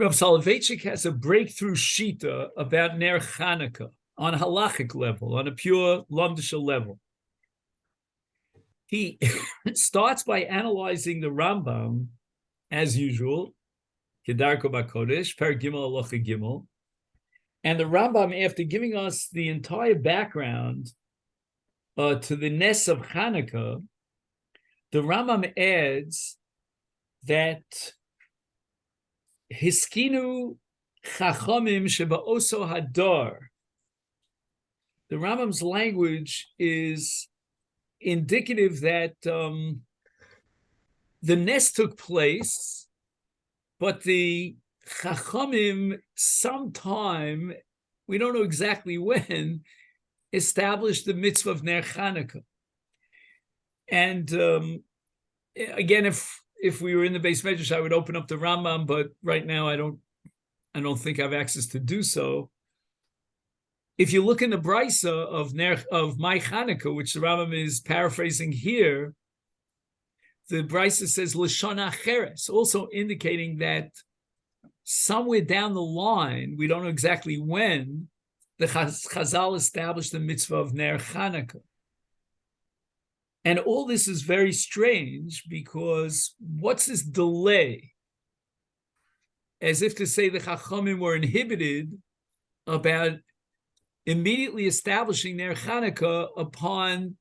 Rav Soloveitchik has a breakthrough shita about Ner Chanuka on a halachic level, on a pure Lomdisha level. He starts by analyzing the Rambam, as usual, Kedarko Bakodesh, Per Gimel Halacha Gimel. And the Rambam, after giving us the entire background to the Nes of Hanukkah, the Rambam adds that Hiskinu Chachamim Sheba'oso Hadar. The Rambam's language is indicative that the Nes took place, but the Chachamim sometime, we don't know exactly when, established the mitzvah of Ner Chanukah. And again, if we were in the Beis Medrash, I would open up the Rambam, but right now I don't think I have access to do so. If you look in the Brisa of My Chanukah, which the Rambam is paraphrasing here, the Brisa says Lashon Acheres, also indicating that somewhere down the line, we don't know exactly when, the Chazal established the mitzvah of Ner Chanukah. And all this is very strange because what's this delay? As if to say the Chachamim were inhibited about immediately establishing Ner Chanukah upon,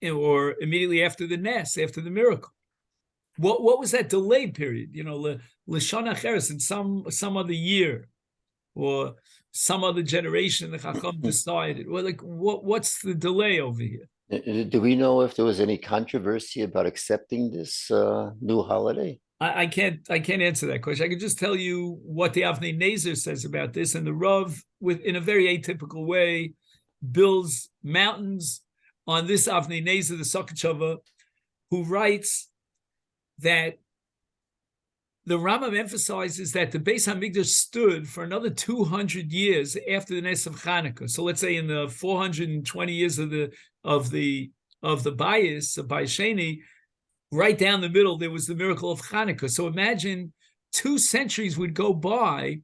or immediately after the Nes, after the miracle. What was that delay period? L'shon acheres, in some other year, or some other generation, the Chacham decided. Well, what's the delay over here? Do we know if there was any controversy about accepting this new holiday? I can't answer that question. I can just tell you what the Avnei Nezer says about this, and the Rav, in a very atypical way, builds mountains on this Avnei Nezer, the Sokachava, who writes that the Rambam emphasizes that the Beis Hamikdash stood for another 200 years after the Nes of Chanukah. So let's say in the 420 years of the Bayis, of Bayis Sheni, right down the middle, there was the miracle of Chanukah. So imagine 2 centuries would go by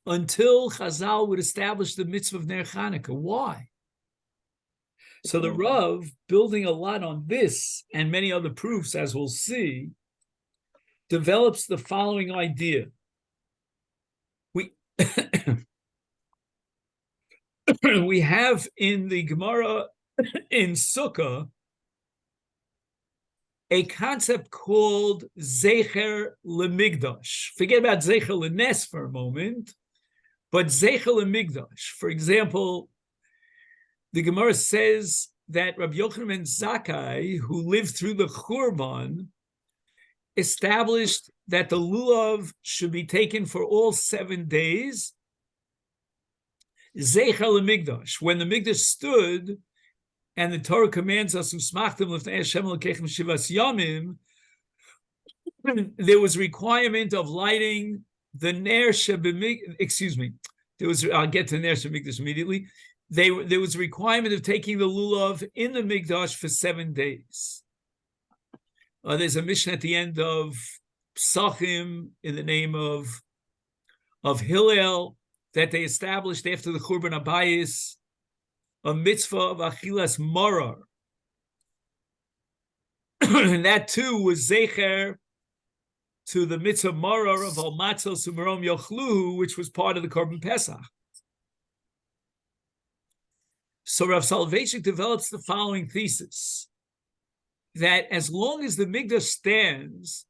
until Chazal would establish the mitzvah of Ner Chanukah. Why? So the Rav, building a lot on this and many other proofs, as we'll see, develops the following idea. We have in the Gemara in Sukkah a concept called Zecher LeMigdash. Forget about Zecher LeNes for a moment, but Zecher LeMigdash. For example, the Gemara says that Rabbi Yochanan ben Zakkai, who lived through the Churban, established that the lulav should be taken for all 7 days. Zecher LeMigdash, when the Migdash stood, and the Torah commands us, "Usmachtem l'fnei Hashem Elokechem shivas yamim," there was requirement of lighting the ner shebemigdash. Excuse me, I'll get to ner shebemigdash immediately. There was a requirement of taking the lulav in the Migdash for 7 days. There's a mission at the end of Psachim in the name of Hillel that they established after the Churban Abayis, a mitzvah of Achilas Morar. And that too was Zecher to the mitzvah Morar of Al Matzah Sumarom Yochluhu, which was part of the Korban Pesach. So Rav Soloveitchik develops the following thesis, that as long as the Migdash stands,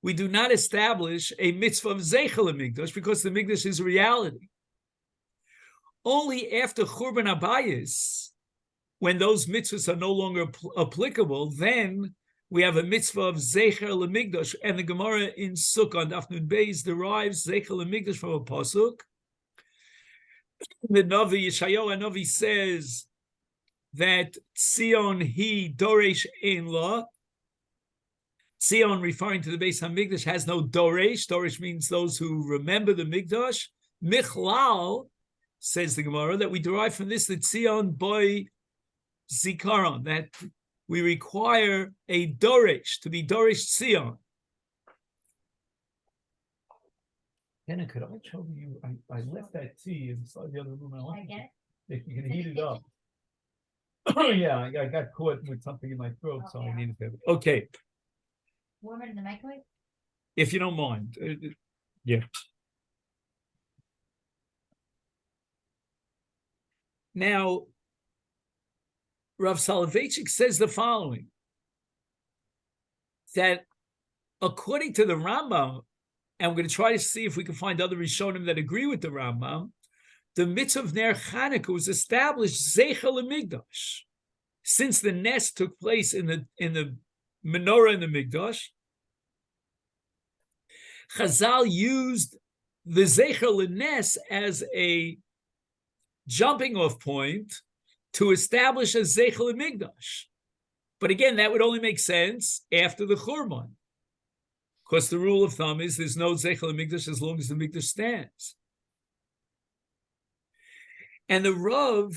we do not establish a mitzvah of Zecher LeMigdash because the Migdash is a reality. Only after Churban Abayis, when those mitzvahs are no longer applicable, then we have a mitzvah of Zecher LeMigdash. And the Gemara in Sukkah on Daf Nun Beis derives Zecher LeMigdash from a pasuk. The Navi Yeshayahu Navi says that Tzion he Doresh ein la. Tzion, referring to the Beis Hamikdash, has no Doresh. Doresh means those who remember the Mikdash. Michlal, says the Gemara, that we derive from this that Tzion boy Zikaron, that we require a Doresh, to be Doresh Tzion. Anna, could I trouble you? I left that tea inside the other room. I want Get it? if you can heat it up. Oh yeah, I got caught with something in my throat, so I needed to. Okay, Warm it in the microwave? if you don't mind. Yeah. Now, Rav Soloveitchik says the following, that according to the Rambam, and we're going to try to see if we can find other Rishonim that agree with the Rambam, the mitzvah of Ner Chanukah was established Zeichel Migdash. Since the nest took place in the menorah in the Migdash, Chazal used the Zeichel Nes as a jumping off point to establish a Zeichel Migdash. But again, that would only make sense after the Churban. Because the rule of thumb is there's no Zeichel Migdash as long as the Migdash stands. And the Rav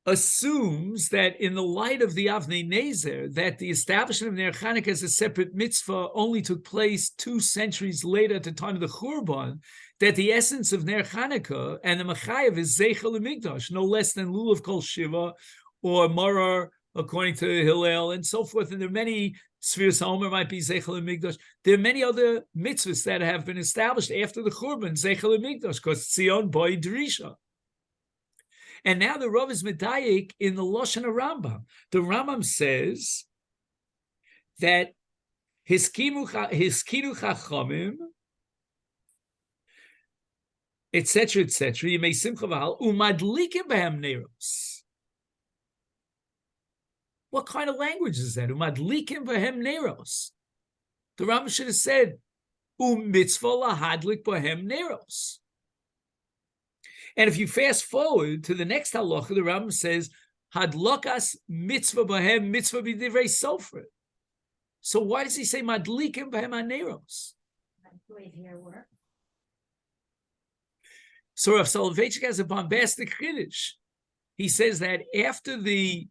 assumes that in the light of the Avnei Nezer, that the establishment of Ner Chanukah as a separate mitzvah only took place 2 centuries later at the time of the Churban, that the essence of Ner Chanukah and the Machayev is Zeichel Migdash, no less than Lulav Kol Shiva or Marar, according to Hillel, and so forth. And there are many, Sfiras HaOmer might be Zeichel Migdash. There are many other mitzvahs that have been established after the Churban, Zeichel Migdash, because Tzion Boi Drisha. And now the Rav is medayik in the Lashon Rambam. The Rambam says that hiskiru chachamim, etc., etc. You may simcha v'hal umadlikim b'hem neros. What kind of language is that? Umadlikim b'hem neros. The Rambam should have said mitzvah lahadlik b'hem neros. And if you fast forward to the next halacha, the Rambam says, Hadlokas mitzvah bahem mitzvah b'divrei sofer. So why does he say madlikim bahem aneros? So Rav Soloveitchik has a bombastic chiddush. He says that after the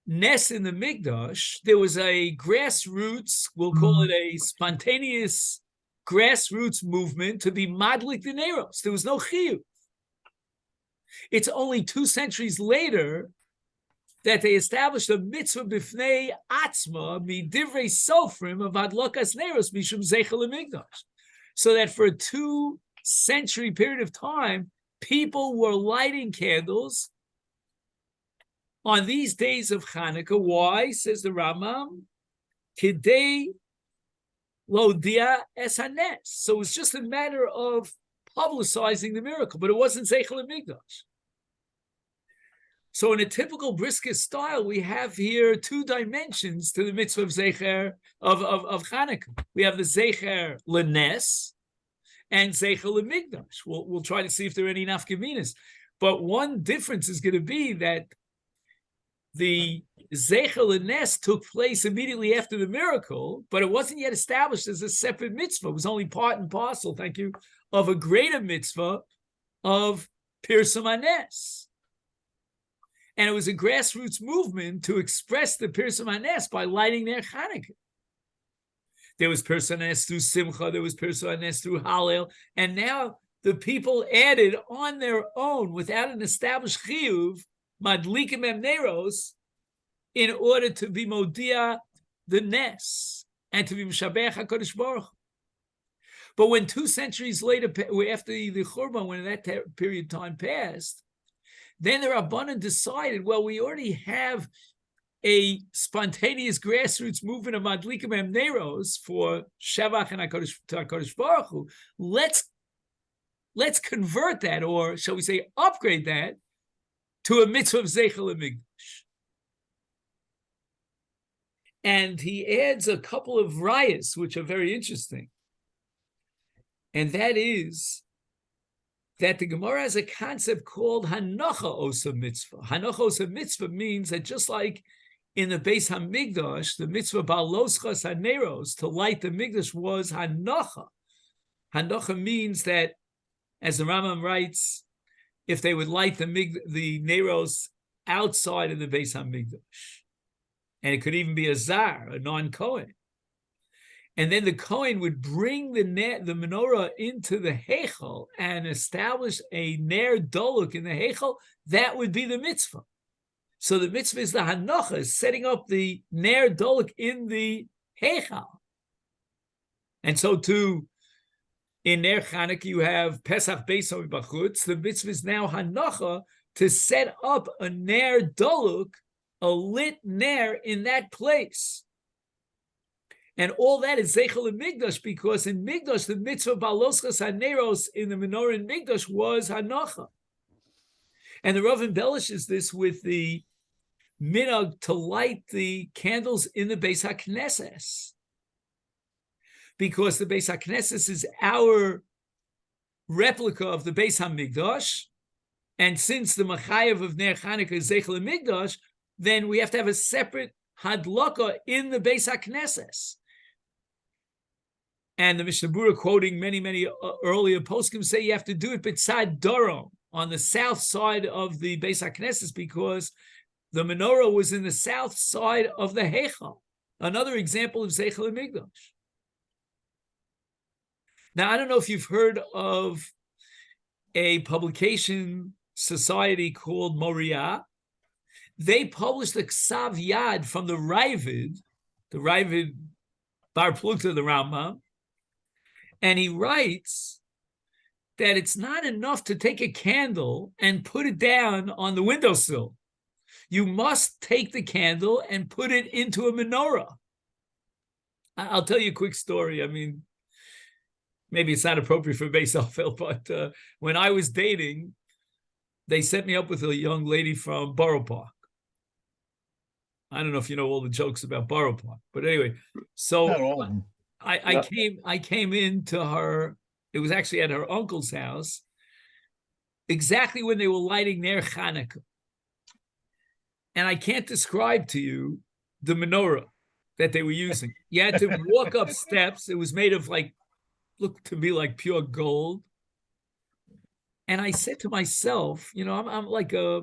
nest in the Migdash, there was a grassroots, we'll call it a spontaneous grassroots movement to be madlik the neros. There was no chiyuv. It's only 2 centuries later that they established a mitzvah b'fnei atzma midivrei sofrim of adlokas neros mishum zeichel migdash, so that for a 2-century period of time, people were lighting candles on these days of Chanuka. Why, says the Rambam? Kidei lodia es hanes. So it's just a matter of publicizing the miracle, but it wasn't Zeichel Migdash. So in a typical Brisk style, we have here 2 dimensions to the mitzvah of Zeicher of Chanukah. We have the Zeicher Lenes and Zeichel Migdash. We'll try to see if there are any nafkaminas. But one difference is going to be that the Zeichel Lenes took place immediately after the miracle, but it wasn't yet established as a separate mitzvah. It was only part and parcel, thank you, of a greater mitzvah of Pirsum Hanes. And it was a grassroots movement to express the Pirsum Hanes by lighting their Chanukah. There was Pirsum Hanes through Simcha, there was Pirsum Hanes through Hallel, and now the people added on their own, without an established chiyuv, Madlikim Em Neros, in order to be Modia the Nes, and to be Mishabech HaKadosh Baruch Hu. But when 2 centuries later, after the Churban, when that period of time passed, then the Rabbanan decided, well, we already have a spontaneous grassroots movement of Madlikim Em Neros for Shavach and HaKadosh Baruch Hu. Let's convert that, or shall we say, upgrade that to a mitzvah of Zeichel Migdash. And he adds a couple of rayas, which are very interesting. And that is that the Gemara has a concept called Hanocha Osa Mitzvah. Hanocha Osa Mitzvah means that just like in the Beis HaMikdash, the mitzvah Baloschas HaNeros, to light the Mikdash, was Hanocha. Hanocha means that, as the Rambam writes, if they would light the Neros outside of the Beis HaMikdash, and it could even be a Zar, a non-Kohen. And then the Kohen would bring the menorah into the Heichal and establish a ner doluk in the Heichal. That would be the mitzvah. So the mitzvah is the hanocha, setting up the ner doluk in the Heichal. And so too, in Ner Chanukah, you have Pesach Beisam B'chutz. The mitzvah is now hanocha to set up a ner doluk, a lit ner in that place. And all that is Zeichel and Migdash, because in Migdash, the mitzvah Baloschas HaNeros in the menorah in Migdash was hanocha. And the Rav embellishes this with the minhag to light the candles in the Beis HaKnesses, because the Beis HaKnesses is our replica of the Beis HaMikdash, and since the Machayev of Ner Chanukah is Zeichel and Migdash, then we have to have a separate hadlaka in the Beis HaKnesses. And the Mishnah Berurah, quoting many earlier poskim, say you have to do it b'tzad Dorom, on the south side of the Beis HaKnesses, because the menorah was in the south side of the Heichal. Another example of Zeichel and Migdash. Now, I don't know if you've heard of a publication society called Moriah. They published a Ksav Yad from the Ravid Bar Plukta, the Rambam, and he writes that it's not enough to take a candle and put it down on the windowsill. You must take the candle and put it into a menorah. I'll tell you a quick story. I mean, maybe it's not appropriate for Beis Hafel, but when I was dating, they set me up with a young lady from Borough Park. I don't know if you know all the jokes about Borough Park, but anyway, so I came into her. It was actually at her uncle's house, exactly when they were lighting Ner Chanukah. And I can't describe to you the menorah that they were using. You had to walk up steps. It was made of looked to me like pure gold. And I said to myself, I'm like a,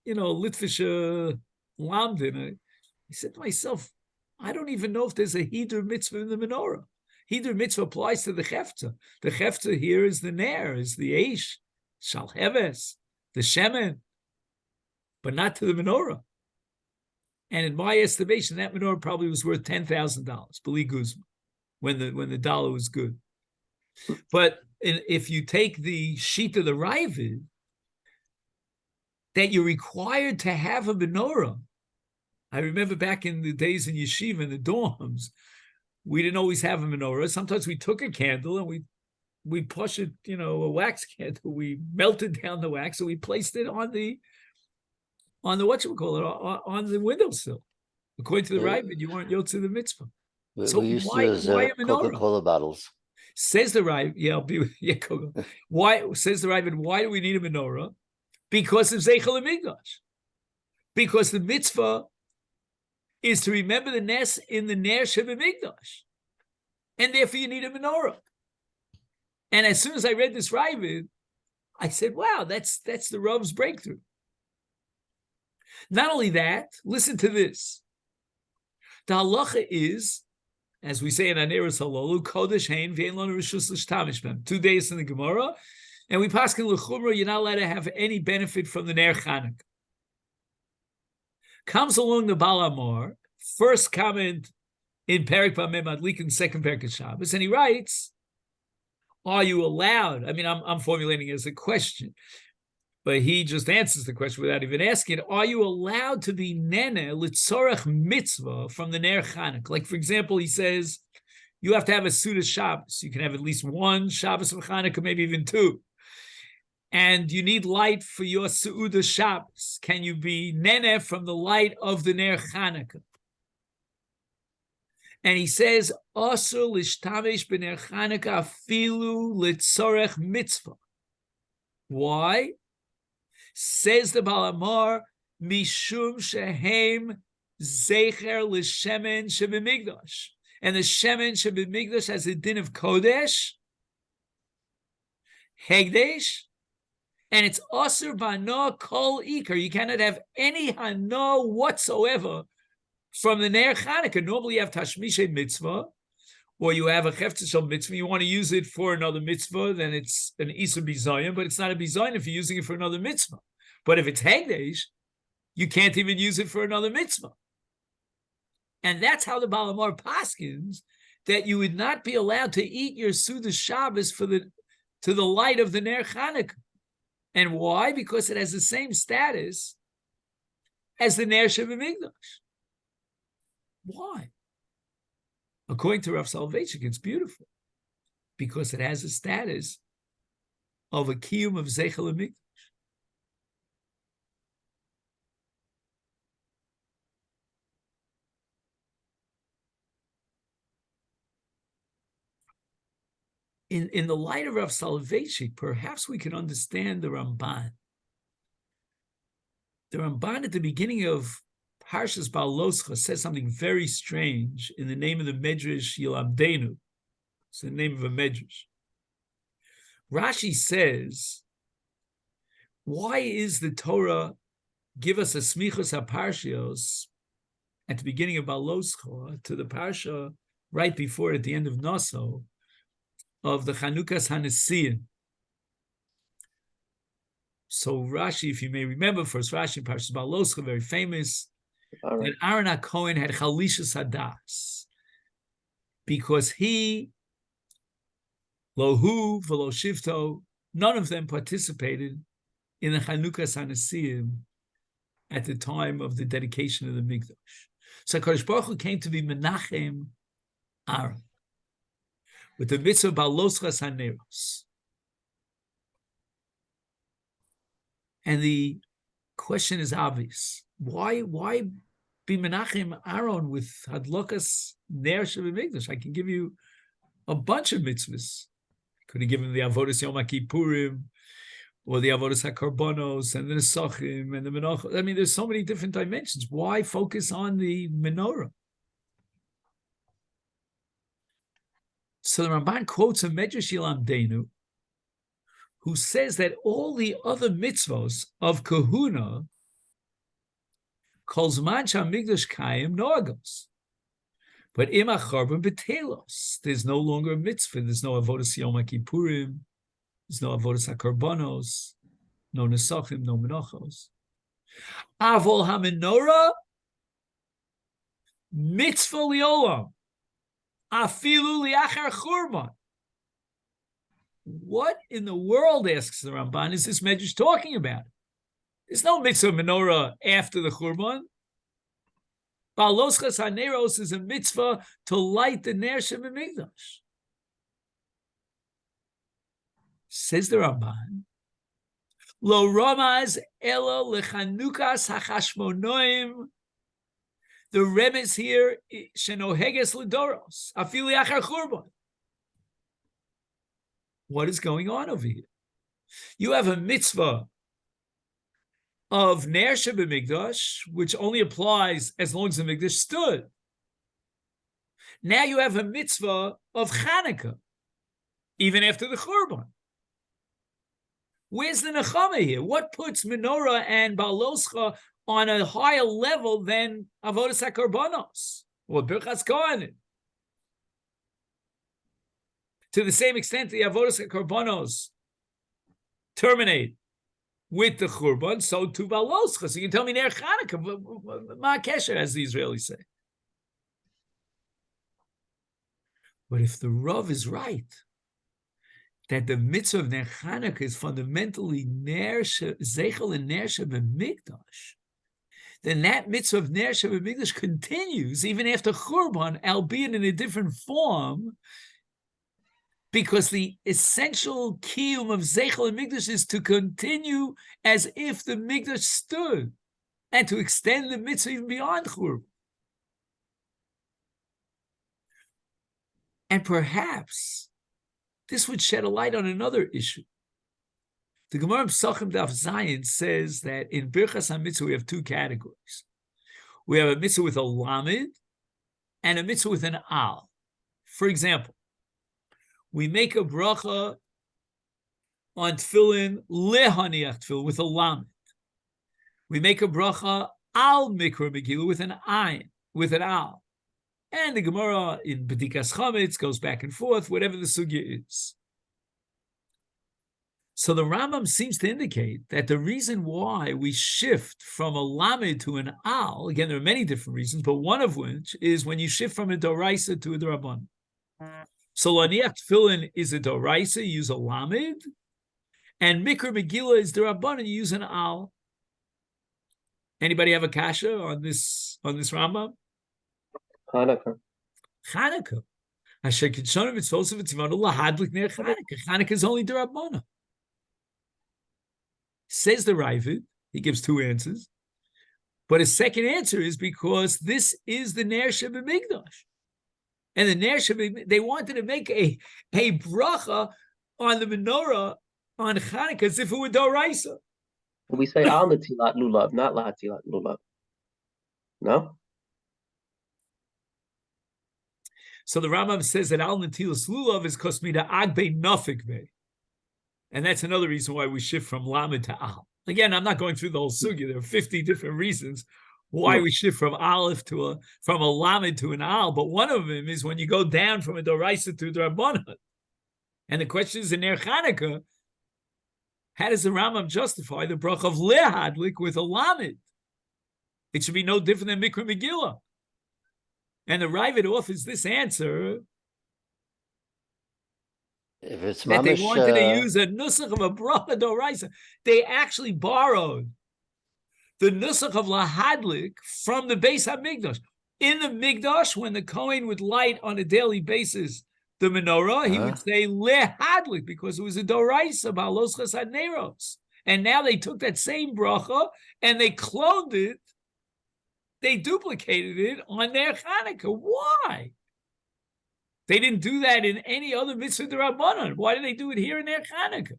Litvische Lamdin. I said to myself, I don't even know if there's a Hidur mitzvah in the menorah. Hidur mitzvah applies to the Chefta. The Chefta here is the Ner, is the Eish, Shalheves, the Shemen, but not to the menorah. And in my estimation, that menorah probably was worth $10,000, believe Guzman, when the dollar was good. But if you take the sheet of the Ravid, that you're required to have a menorah. I remember back in the days in yeshiva, in the dorms, we didn't always have a menorah. Sometimes we took a candle and we pushed it, a wax candle. We melted down the wax and we placed it on the on the windowsill. According to the Ravid, you weren't yotze the mitzvah. So we used why to use Coca-Cola bottles. Says the Ravid, Coca. Why says the Ravid? Why do we need a menorah? Because of Zeichel and Migdash. Because the mitzvah is to remember the Nes in the Ner Sheva Migdash, and therefore you need a menorah. And as soon as I read this Ravid, I said, "Wow, that's the Rav's breakthrough." Not only that, listen to this. The halacha is, as we say in Aneres Halalu, Kodesh Hein Ve'en Lanu Rishus L'Shtamish B'hem. 2 days in the Gemara, and we paskin l'chumra, you're not allowed to have any benefit from the Ner Chanukah. Comes along the Baal Amor, first comment in Perek Bameh Madlikin, second Perek Shabbos, and he writes, "Are you allowed?" I mean, I'm formulating it as a question, but he just answers the question without even asking it. Are you allowed to be nene litzorech mitzvah from the Ner Chanukah? Like, for example, he says you have to have a Suda Shabbos. You can have at least one Shabbos of Chanukah, maybe even two. And you need light for your Suda Shabbos. Can you be nene from the light of the Ner Chanukah? And he says, Asur lishtamish b'ner Chanukah afilu litzorech mitzvah. Why? Says the Baal Amar, mishum shehem zecher l'shemen shebemigdash. And the shemen shebemigdash has a din of kodesh, hegdesh, and it's asur b'hana kol ikar. You cannot have any hana whatsoever from the Ner Chanukah. Normally you have tashmishe mitzvah, or you have a Heftzah mitzvah, you want to use it for another mitzvah, then it's an Isa Bizayin, but it's not a Bizayin if you're using it for another mitzvah. But if it's Hegdesh, you can't even use it for another mitzvah. And that's how the Balamar paskins, that you would not be allowed to eat your Suda Shabbos to the light of the Ner Chanukah. And why? Because it has the same status as the Ner Shebamigdash. Why? According to Rav Soloveitchik, it's beautiful because it has the status of a kiyum of Zeichel Hamikdash. In the light of Rav Soloveitchik, perhaps we can understand the Ramban. The Ramban at the beginning of Parshas Baloscha says something very strange in the name of the Medrash Yilamdenu. It's the name of a Medrash. Rashi says, why is the Torah give us a smichos haparshios at the beginning of Baloscha to the parsha right before at the end of Naso of the Chanukas Hanesiim? So Rashi, if you may remember, first Rashi in Parshas Baloscha, very famous, that Aaron HaKohen had Chalishas Hadas because he, Lohu, Velo Shivto, none of them participated in the Chanukas Hanesiim at the time of the dedication of the Mikdash. So HaKadosh Baruch Hu came to be Menachem Aaron with the mitzvah Baloschas Haneros. And the question is obvious. Why be Menachem Aaron with Hadlokas Ner Shebamigdash? I can give you a bunch of mitzvahs. Could have given the Avodas Yom HaKippurim, or the Avodas HaKarbonos, and the Nesachim, and the Menachos. I mean, there's so many different dimensions. Why focus on the menorah? So the Ramban quotes a Medrash Yilamdenu, who says that all the other mitzvos of kahuna, kol zman shehamikdash kayim noagos, but im acharban betelos, there's no longer a mitzvah. There's no avodas Yom HaKippurim, there's no avodas HaKarbonos, no nesachim, no menachos. Avol hamenorah mitzvah liolam, afilu liachar churban. What in the world, asks the Ramban, is this Medrash talking about? There's no mitzvah menorah after the Churban. Baloschas haneros is a mitzvah to light the Ner Shebamigdash. Says the Ramban, Lo ramaz elo lechanukas hachashmonoim. The remez here, shenoheges ledoros, afili achar Churban. What is going on over here? You have a mitzvah of Ner Shebamigdash, which only applies as long as the Mikdash stood. Now you have a mitzvah of Chanuka, even after the Churban. Where's the Nechama here? What puts Menorah and Baloscha on a higher level than Avodas HaKarbonos or Birchas Kohanim? To the same extent, the Avodas HaKarbonos terminate with the Churban, so to Baloscha. So you can tell me Ner Chanukah, Ma Kesher, as the Israelis say. But if the Rav is right, that the mitzvah of Ner Chanukah is fundamentally Zeichel and Ner Shebamigdash, then that mitzvah of Ner Shebamigdash continues even after Churban, albeit in a different form, because the essential kiyum of Zeichel and Mikdash is to continue as if the Mikdash stood and to extend the mitzvah even beyond Churban. And perhaps this would shed a light on another issue. The Gemara Pesachim Daf Zayin says that in Birchas HaMitzvah we have two categories. We have a mitzvah with a lamed and a mitzvah with an al. For example, we make a bracha on tefillin lehaniach tefillin with a lamed. We make a bracha al mikra megillah with an ayin, with an al. And the Gemara in Bedikas Chametz goes back and forth, whatever the sugya is. So the Rambam seems to indicate that the reason why we shift from a lamed to an al, again, there are many different reasons, but one of which is when you shift from a doraisa to a draban. So laniach tefillin is a doraisa, you use a lamed, and mikra megillah is draban, you use an al. Anybody have a kasha on this Rambam? Chanuka. Chanuka. Chanukah is only derabana. Says the Ravid, he gives two answers, but his second answer is because this is the Ner Shebemigdash, and the Ner Shebemigdash, they wanted to make a bracha on the menorah on Chanukah as if it were doraisa. We say al natilat lulav, not lahatilat lulav. No. So the Rambam says that al natilas lulav is kosmida agbe nafik be. And that's another reason why we shift from lamed to al. Again, I'm not going through the whole sugya. There are 50 different reasons why we shift from aleph from a lamed to an al. But one of them is when you go down from a doraisa to a drabanan. And the question is in Ner Chanukah, how does the Rambam justify the bracha of lehadlik with a lamed? It should be no different than Mikra Megillah. And the Ravid offers this answer. If it's that they mamish, wanted to use a nusach of a bracha doraisa. They actually borrowed the nusach of lahadlik from the Beis HaMikdash. In the Mikdash, when the Kohen would light on a daily basis the menorah, he would say lehadlik because it was a doraisa ba'alos chesed neros. And now they took that same bracha and they cloned it. They duplicated it on their Chanukah. Why? They didn't do that in any other mitzvah d'Rabbanan. Why did they do it here in their Chanukah?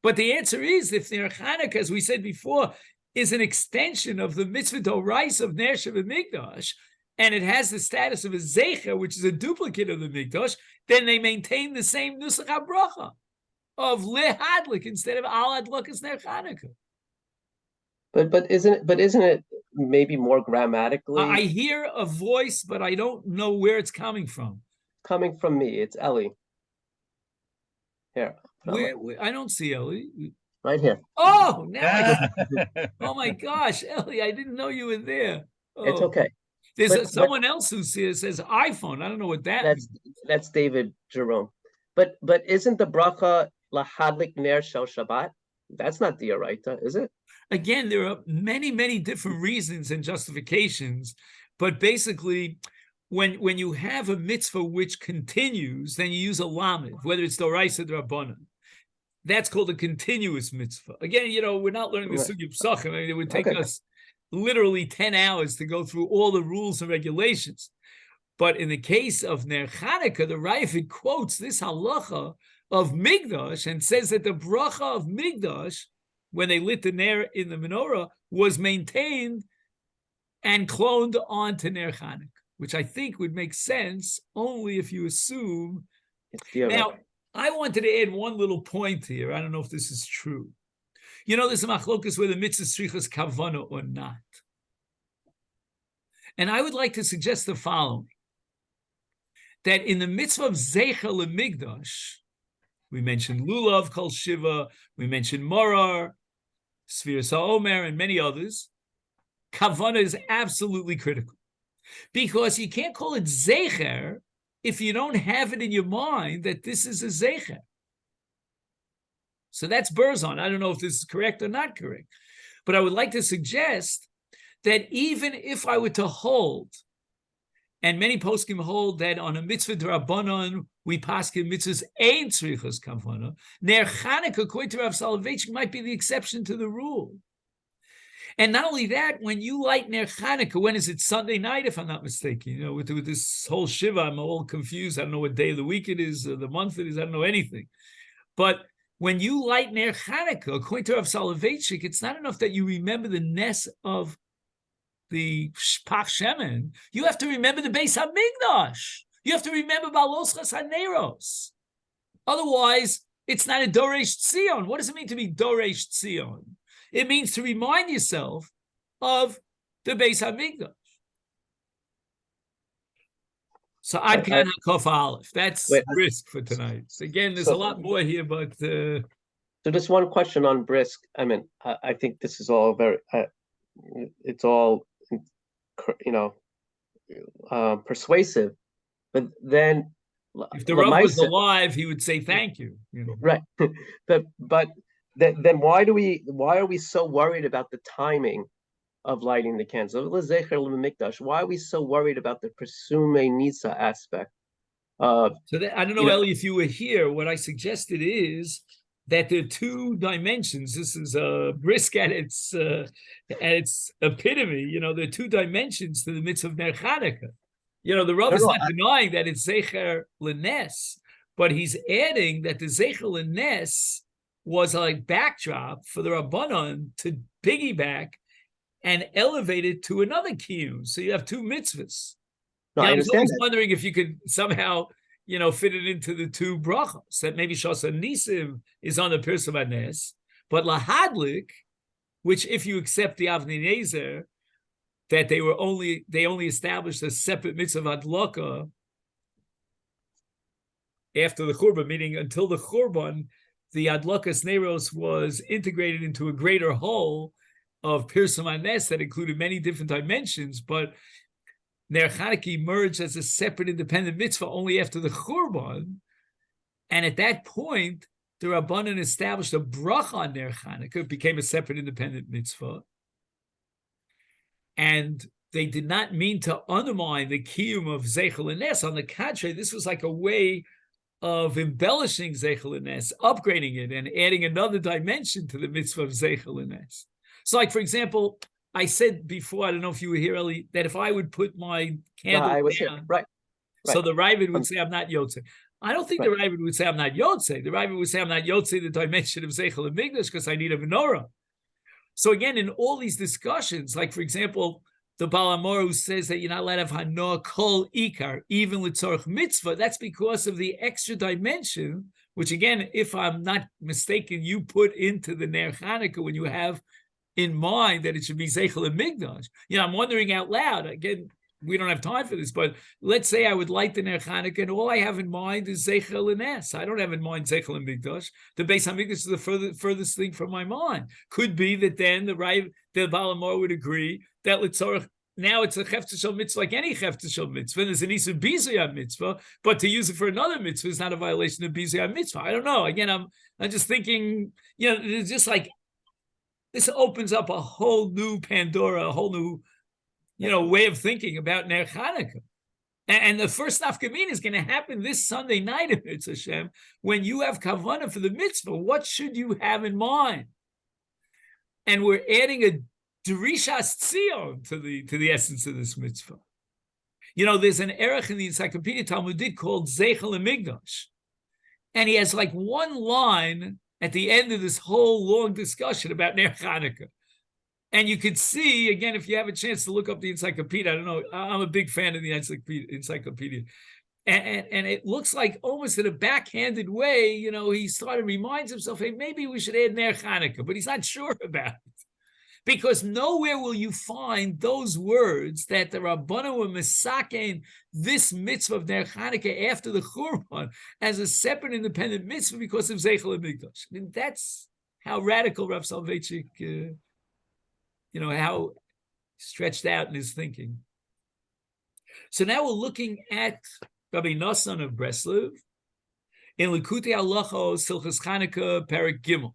But the answer is, if their Chanukah, as we said before, is an extension of the mitzvah d'oraisa of Ner Shebemigdash, and it has the status of a zecher, which is a duplicate of the Mikdash, then they maintain the same nusach habracha of lehadlik instead of al adlakas ner Chanukah. But isn't it maybe more grammatically? I hear a voice, but I don't know where it's coming from. Coming from me, it's Ellie. Here. Where I don't see Ellie. Right here. Oh, now oh my gosh, Ellie, I didn't know you were there. Oh. It's okay. There's someone else who says iPhone. I don't know what that means. That's David Jerome. But isn't the bracha lahadlik ner shel Shabbat? That's not the oraita, is it? Again, there are many, many different reasons and justifications, but basically, when you have a mitzvah which continues, then you use a lamed, whether it's doraisa or drabanan. That's called a continuous mitzvah. Again, we're not learning the sugya psachim. I mean, it would take us literally 10 hours to go through all the rules and regulations. But in the case of Ner Chanukah, the Ravid quotes this halacha of Migdash and says that the bracha of Migdash, when they lit the Ner in the menorah, was maintained and cloned onto Ner Chanukah, which I think would make sense only if you assume. Now, I wanted to add one little point here. I don't know if this is true. There's a machlokas whether mitzvah strichas kavana or not. And I would like to suggest the following, that in the mitzvah of Zeicha LeMigdash, we mentioned Lulav, Kol Shiva, we mentioned Morar, Sfiras HaOmer, and many others. Kavana is absolutely critical. Because you can't call it Zeicher if you don't have it in your mind that this is a Zeicher. So that's Burzon. I don't know if this is correct or not correct. But I would like to suggest that even if I were to hold, and many poskim hold that on a mitzvah d'Rabbanan, we paskin mitzvahs ein tzrichas kavana, Ner Chanukah, according to Rav Soloveitchik, might be the exception to the rule. And not only that, when you light Ner Chanukah, when is it? Sunday night, if I'm not mistaken. With this whole Shiva, I'm all confused. I don't know what day of the week it is, or the month it is. I don't know anything. But when you light Ner Chanukah, according to Rav Soloveitchik, it's not enough that you remember the ness of the Pach Shemen. You have to remember the Beis HaMikdash. You have to remember Ba'alos Chesed Neros. Otherwise, it's not a Doresh Tzion. What does it mean to be Doresh Tzion? It means to remind yourself of the Beis HaMikdash. So Ad Kan HaKof Aleph. That's Wait, Brisk for tonight. So again, there's so- a lot more here, but So just one question on Brisk. I mean, I think this is all very, it's all, persuasive. But then, if the Rav was Lamaisa- alive, he would say thank you. You know. right? but then why are we so worried about the timing of lighting the candles? Why are we so worried about the Presume Nisa aspect? So that, I don't know, You know- Ellie, if you were here, what I suggested is that there are two dimensions. This is Brisk at its epitome. You know, there are two dimensions to the mitzvah of Ner Chanukah. You know, the Rav is not denying that it's Zecher L'Nes, but he's adding that the Zecher L'Nes was like backdrop for the Rabbanon to piggyback and elevate it to another kiyum. So you have two mitzvahs. No, Yeah, I I was understand always that. wondering if you could somehow, you know, fit it into the two brachos. That maybe Shasa Nisim is on the Pirsum Anes, but Lahadlik, which if you accept the Avnei Nezer, that they only established a separate mitzvah adlaka after the Churban, meaning until the Churban, the adlakas neros was integrated into a greater whole of Pirsum Anes that included many different dimensions, but Ner Chanukah emerged as a separate independent mitzvah only after the Churban, and at that point, the Rabbanan established a bracha on Ner Chanukah. It became a separate independent mitzvah, and they did not mean to undermine the kiyum of Zeichel L'Nes. On the contrary, this was like a way of embellishing Zeichel L'Nes, upgrading it, and adding another dimension to the mitzvah of Zeichel L'Nes. So, like, for example, I said before, I don't know if you were here, Eli, that if I would put my candle I was down, here, right? so the Ravid would say I'm not Yotze. I don't think Right. the Ravid would say I'm not Yotze. The Ravid would say I'm not Yotze, the dimension of Zeichel and Migdash, because I need a menorah. So again, in all these discussions, like for example, the Baal Hamor who says that you're not allowed to have Hanoah Kol Ikar, even L'tzorch Mitzvah, that's because of the extra dimension, which again, if I'm not mistaken, you put into the Ner Chanukah when you have in mind that it should be Zeichel and Migdash. You know, I'm wondering out loud, again, we don't have time for this, but let's say I would light the Ner Chanukah and all I have in mind is Zeichel and Nes. I don't have in mind Zeichel and Migdash. The Beis HaMikdash is the furthest thing from my mind. Could be that then the Baal Hamor would agree that L'tzorach, now it's a Chefetz Shel mitzvah like any Chefetz Shel mitzvah. There's an Issa Bizuyah mitzvah, but to use it for another mitzvah is not a violation of Bizuyah mitzvah. I don't know. Again, I'm just thinking, you know, it's just like, this opens up a whole new Pandora, a whole new, you know, way of thinking about Ner Chanukah. And the first nafkamina is going to happen this Sunday night, if it's Hashem, when you have kavanah for the mitzvah. What should you have in mind? And we're adding a derishas tzion to the essence of this mitzvah. You know, there's an erech in the Encyclopedia Talmudit called Zeichel Migdash, and he has like one line at the end of this whole long discussion about Ner Chanukah. And you could see, again, if you have a chance to look up the encyclopedia, I don't know, I'm a big fan of the encyclopedia. And it looks like almost in a backhanded way, you know, he reminds himself, hey, maybe we should add Ner Chanukah, but he's not sure about it. Because nowhere will you find those words that the Rabbanu were misaken this mitzvah of Ner Chanukah after the Churban as a separate independent mitzvah because of Zeichel Migdash. I mean, that's how radical Rav Soloveitchik, you know, how stretched out in his thinking. So now we're looking at Rabbi Nosson of Breslov in Likutei Halacha Silchas Chanukah Perek Gimel.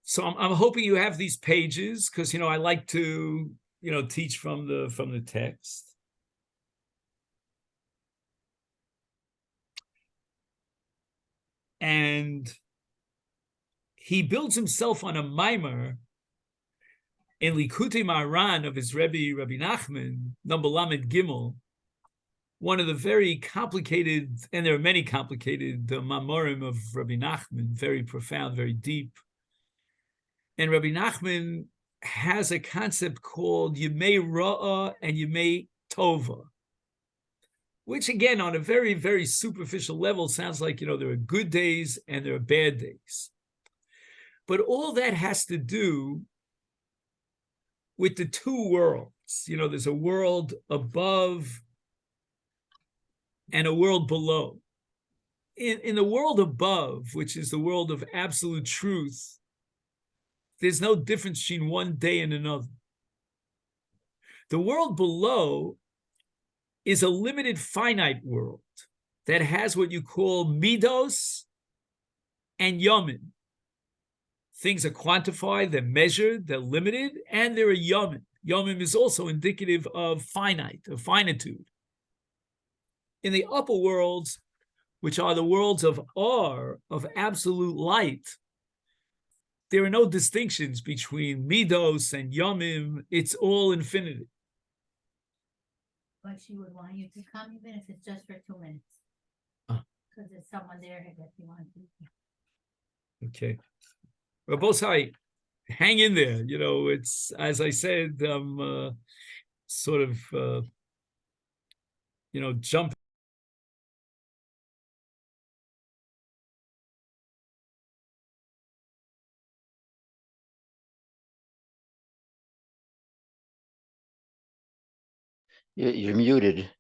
So I'm hoping you have these pages because, you know, I like to, you know, teach from the text. And he builds himself on a mimer in Likutei Maran of his Rebbe, Rabbi Nachman, number Lamed Gimel, one of the very complicated, and there are many complicated mamorim of Rabbi Nachman, very profound, very deep. And Rabbi Nachman has a concept called Yemei Ra'ah and Yemei Tova, which again, on a very, very superficial level, sounds like, you know, there are good days and there are bad days. But all that has to do with the two worlds. You know, there's a world above and a world below. In the world above, which is the world of absolute truth, there's no difference between one day and another. The world below is a limited, finite world that has what you call midos and yamin. Things are quantified, they're measured, they're limited, and they're a yamin. Yamin is also indicative of finite, of finitude. In the upper worlds, which are the worlds of R, of absolute light, there are no distinctions between midos and yamim. It's all infinity. But she would want you to come even if it's just for 2 minutes. Ah. Because there's someone there that you want to. Okay. Rabosai, hang in there. You know, it's, as I said, sort of, jump. You're muted.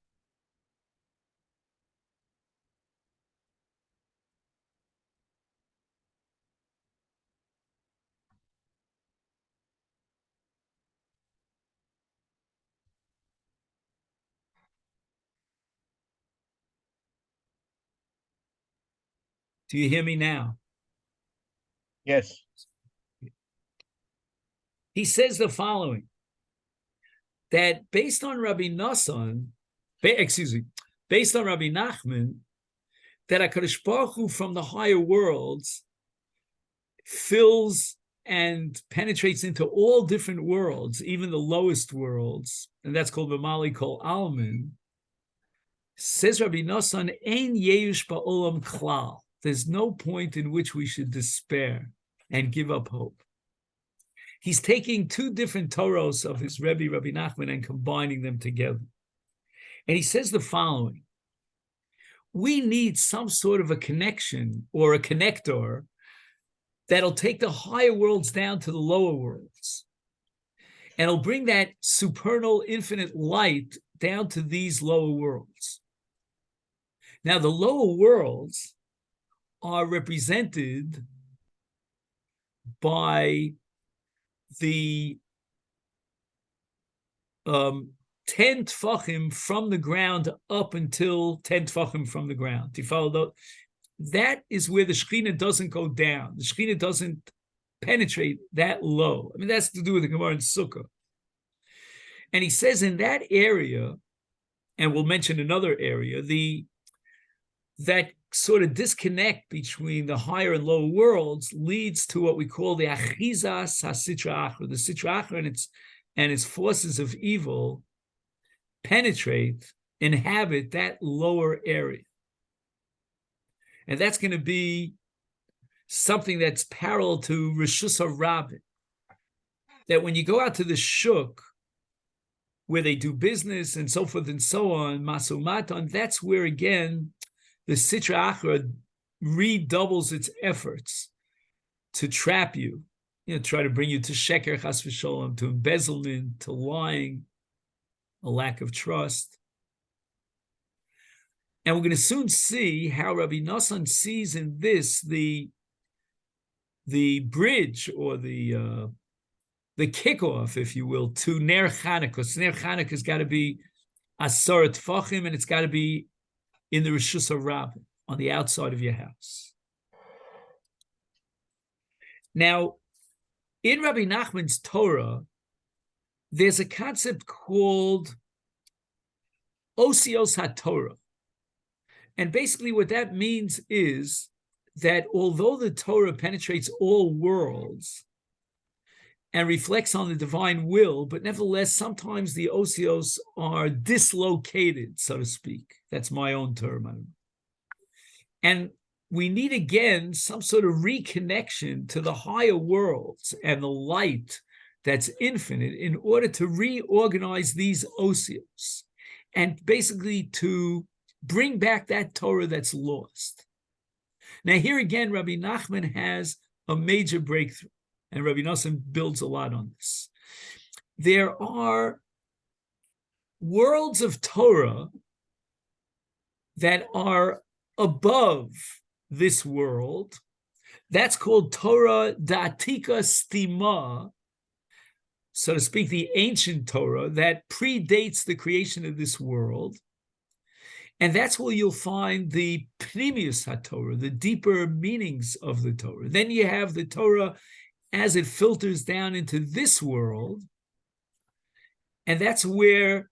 Do you hear me now? Yes. He says the following, that based on Rabbi Nachman, that HaKadosh Baruch Hu from the higher worlds fills and penetrates into all different worlds, even the lowest worlds, and that's called B'mali Kol Almin. Says Rabbi Nachman, Ein Yeush Ba'olam Klal. There's no point in which we should despair and give up hope. He's taking two different Toros of his Rebbe, Rabbi Nachman, and combining them together. And he says the following: we need some sort of a connection or a connector that'll take the higher worlds down to the lower worlds. And it'll bring that supernal infinite light down to these lower worlds. Now, the lower worlds are represented by the 10 tfachim from the ground up until 10 tfachim from the ground. Do you follow that? That is where the Shekhinah doesn't go down. The Shekhinah doesn't penetrate that low. I mean, that's to do with the Gemara in Sukkah. And he says in that area, and we'll mention another area, that sort of disconnect between the higher and lower worlds leads to what we call the achizas ha-sitra achra. The sitra achra and its forces of evil penetrate, inhabit that lower area. And that's going to be something that's parallel to Rishus HaRabim. That when you go out to the shuk, where they do business and so forth and so on, masumatan, that's where, again, the Sitra Achra redoubles its efforts to trap you, try to bring you to sheker, chas v'sholom, to embezzlement, to lying, a lack of trust. And we're going to soon see how Rabbi Nachman sees in this the bridge or the kickoff, if you will, to Ner Chanukah. So Ner Chanukah has got to be Asar Tfachim, and it's got to be in the Rishus HaRabim, on the outside of your house. Now, in Rabbi Nachman's Torah, there's a concept called Osios HaTorah. And basically what that means is that although the Torah penetrates all worlds and reflects on the divine will, but nevertheless, sometimes the osios are dislocated, so to speak. That's my own term. And we need, again, some sort of reconnection to the higher worlds and the light that's infinite in order to reorganize these osios and basically to bring back that Torah that's lost. Now, here again, Rabbi Nachman has a major breakthrough. And Rabbi Nosson builds a lot on this. there are worlds of Torah that are above this world. That's called Torah Da'atika Stima, so to speak, the ancient Torah that predates the creation of this world. And that's where you'll find the Pnimius HaTorah, the deeper meanings of the Torah. Then you have the Torah as it filters down into this world, and that's where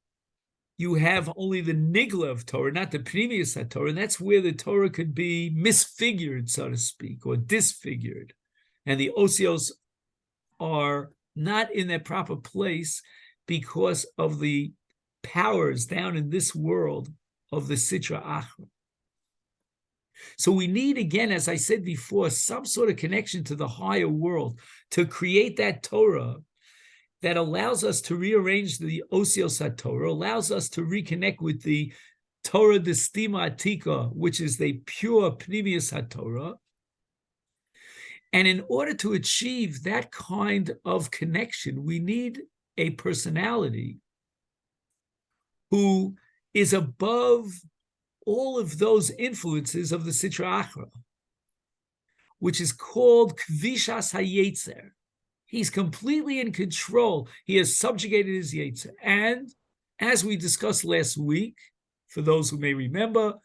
you have only the nigla of Torah, not the Pnimius HaTorah, and that's where the Torah could be misfigured, so to speak, or disfigured. And the osios are not in their proper place because of the powers down in this world of the Sitra Achra. So we need, again, as I said before, some sort of connection to the higher world to create that Torah that allows us to rearrange the Osios HaTorah, allows us to reconnect with the Torah de Stima Atika, which is the pure Pnimius HaTorah. And in order to achieve that kind of connection, we need a personality who is above all of those influences of the Sitra Achra, which is called Kvishas HaYetzer. He's completely in control. He has subjugated his Yetzer. And as we discussed last week, for those who may remember,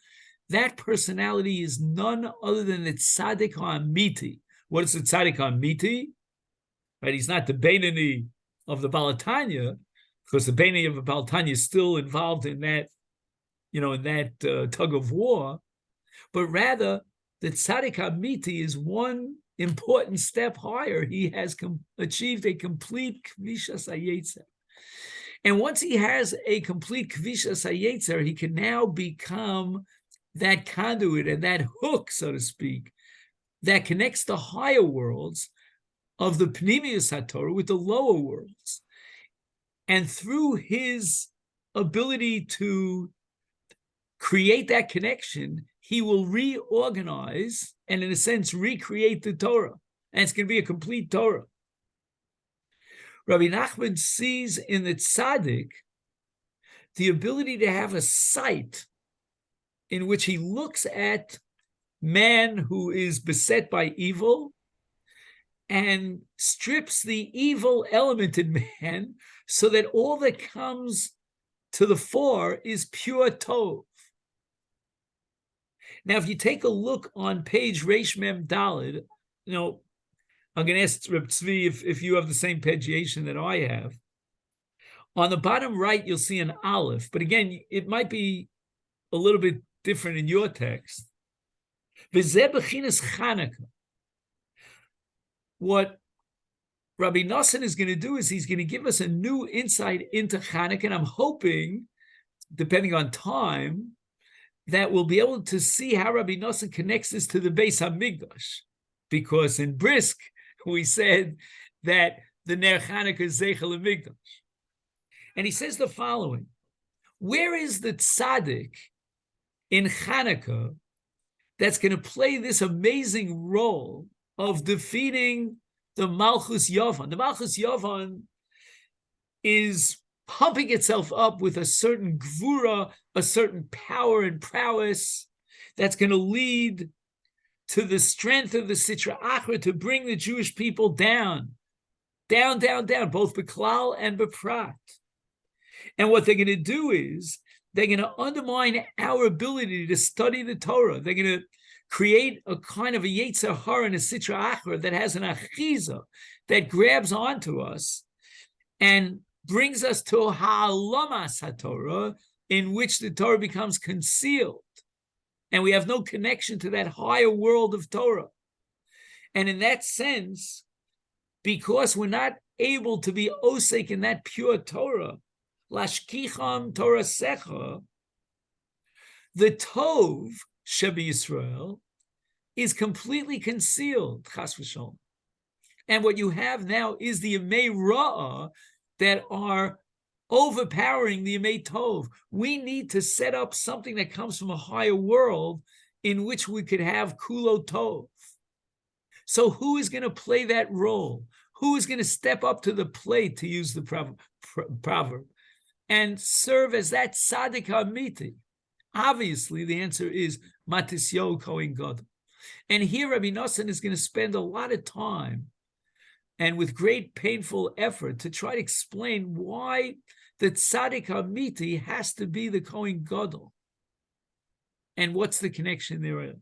that personality is none other than the Tzaddik HaAmiti. What is the Tzaddik HaAmiti? Right? He's not the Beinani of the Balatanya, because the Beinani of the Balatanya is still involved in that, in that tug of war, but rather the Tzaddik HaAmiti is one important step higher. He has achieved a complete Kvishas HaYetzer. And once he has a complete Kvishas HaYetzer, he can now become that conduit and that hook, so to speak, that connects the higher worlds of the Pnimius HaTorah with the lower worlds. And through his ability to create that connection, he will reorganize and, in a sense, recreate the Torah. And it's going to be a complete Torah. Rabbi Nachman sees in the tzaddik the ability to have a sight in which he looks at man who is beset by evil and strips the evil element in man so that all that comes to the fore is pure tov. Now, if you take a look on page Reish Mem Daled, I'm going to ask Reb Tzvi if you have the same pagination that I have. On the bottom right, you'll see an aleph, but again, it might be a little bit different in your text. V'zeh b'chinas Chanuka. What Rabbi Nosson is going to do is he's going to give us a new insight into Chanuka, and I'm hoping, depending on time, that we'll be able to see how Rabbi Nosson connects this to the Beis HaMikdash. Because in Brisk, we said that the Ner Chanuka is Zeichel HaMikdash. And he says the following: where is the tzaddik in Chanuka that's going to play this amazing role of defeating the Malchus Yavan? The Malchus Yavan is pumping itself up with a certain gvura, a certain power and prowess that's going to lead to the strength of the Sitra Achra to bring the Jewish people down, down, both Beklal and Beprat. And what they're going to do is they're going to undermine our ability to study the Torah. They're going to create a kind of a Yetzer Hara and a Sitra Achra that has an achiza that grabs onto us and brings us to Ha'alamas HaTorah, in which the Torah becomes concealed. And we have no connection to that higher world of Torah. And in that sense, because we're not able to be osek in that pure Torah, lashkicham Torah secha, the Tov Shebi Yisrael is completely concealed, chas v'sholom. And what you have now is the Yemei Ra'ah that are overpowering the Yemei Tov. We need to set up something that comes from a higher world in which we could have Kulo Tov. So who is going to play that role? who is going to step up to the plate, to use the proverb, and serve as that tzaddik hamiti? Obviously, the answer is Matisyahu Kohen Gadol. And here Rabbi Nosson is going to spend a lot of time and with great painful effort to try to explain why the tzaddik hamiti has to be the Kohen Gadol. And what's the connection there?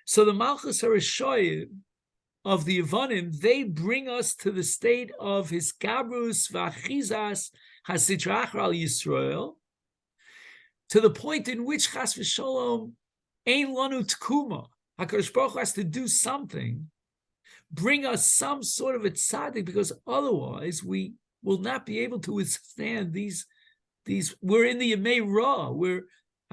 So the Malchus HaRishoyim of the Yevonim, they bring us to the state of Hiskabrus V'achizas HaSitra Achra al Yisrael, to the point in which Chas v'Sholom Ein Lanu Tkuma. HaKadosh Baruch Hu has to do something, bring us some sort of a tzaddik, because otherwise we will not be able to withstand these. We're in the Yemei Ra, we're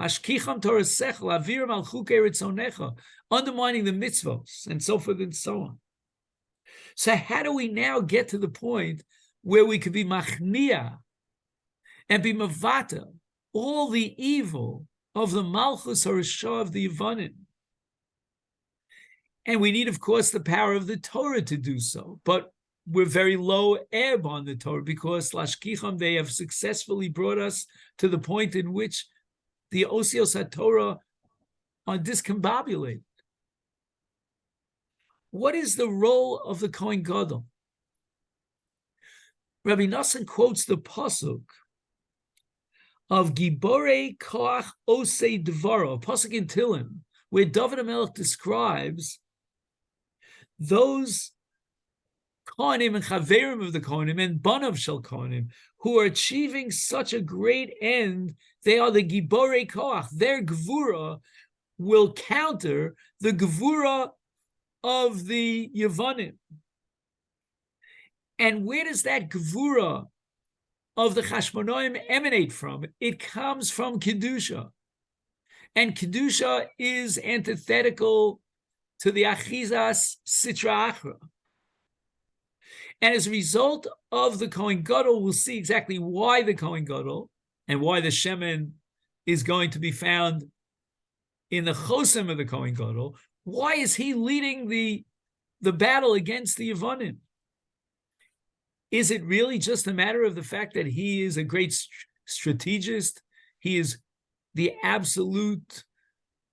Hashkicham Torah Sechel, Aviram al Chukei Ritzonecha, undermining the mitzvos, and so forth and so on. So how do we now get to the point where we could be machnia and be mavata all the evil of the Malchus HaRishah of the Yevonim? And we need, of course, the power of the Torah to do so, but we're very low ebb on the Torah, because Lashkicham, they have successfully brought us to the point in which the Osios HaTorah are discombobulated. What is the role of the Kohen Gadol? Rabbi Nosson quotes the pasuk of Giborei Koach Osei Dvaro, a pasuk in Tehillim, where David HaMelech describes those Kohanim and Chaverim of the Kohanim and Banav Shel Kohanim who are achieving such a great end. They are the Giborei Koach. Their Gvura will counter the Gvura of the Yevonim. And where does that Gvura of the Chashmonoim emanate from? It comes from Kedusha. And Kedusha is antithetical to the Achizas Sitra Achra. And as a result of the Kohen Gadol, we'll see exactly why the Kohen Gadol and why the Shemen is going to be found in the Chosim of the Kohen Gadol. Why is he leading the battle against the Yevonim? Is it really just a matter of the fact that he is a great strategist? He is the absolute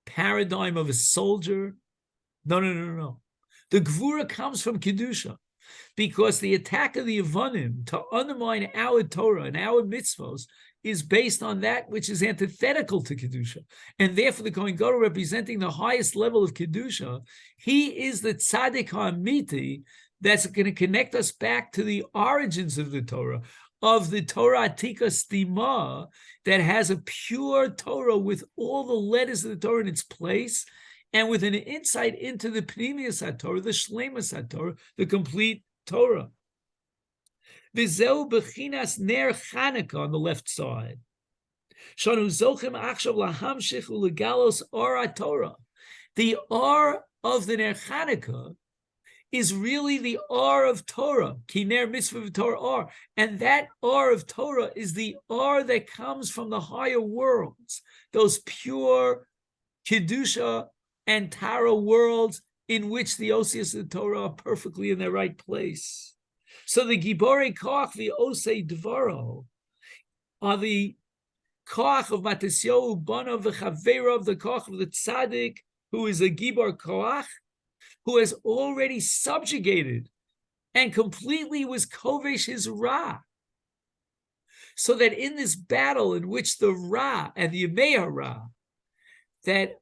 paradigm of a soldier? No. The Gvura comes from Kedusha, because the attack of the Yevonim to undermine our Torah and our mitzvos is based on that which is antithetical to Kedusha. And therefore the Kohen Gadol, representing the highest level of Kedusha, he is the tzaddik ha'amiti that's going to connect us back to the origins of the Torah Atika Stima, that has a pure Torah with all the letters of the Torah in its place, and with an insight into the Pnimius HaTorah, the Shleimus HaTorah, the complete Torah. V'zeu b'chinas ner Chanuka on the left side. Shanu zochem achshav lahamshich ulegalos or HaTorah. The or of the ner Chanuka is really the or of Torah, ki ner mitzvah v'torah or, and that or of Torah is the or that comes from the higher worlds, those pure Kedusha and Tara worlds in which the Osios of the Torah are perfectly in their right place. So the Giborei Koach v'Osei Dvaro are the Koach of Matisyahu Banav v'Chavera, of the Koach of the Tzaddik, who is a Gibor Koach, who has already subjugated and completely was kovesh his Ra. So that in this battle in which the Ra and the Yemei Ra that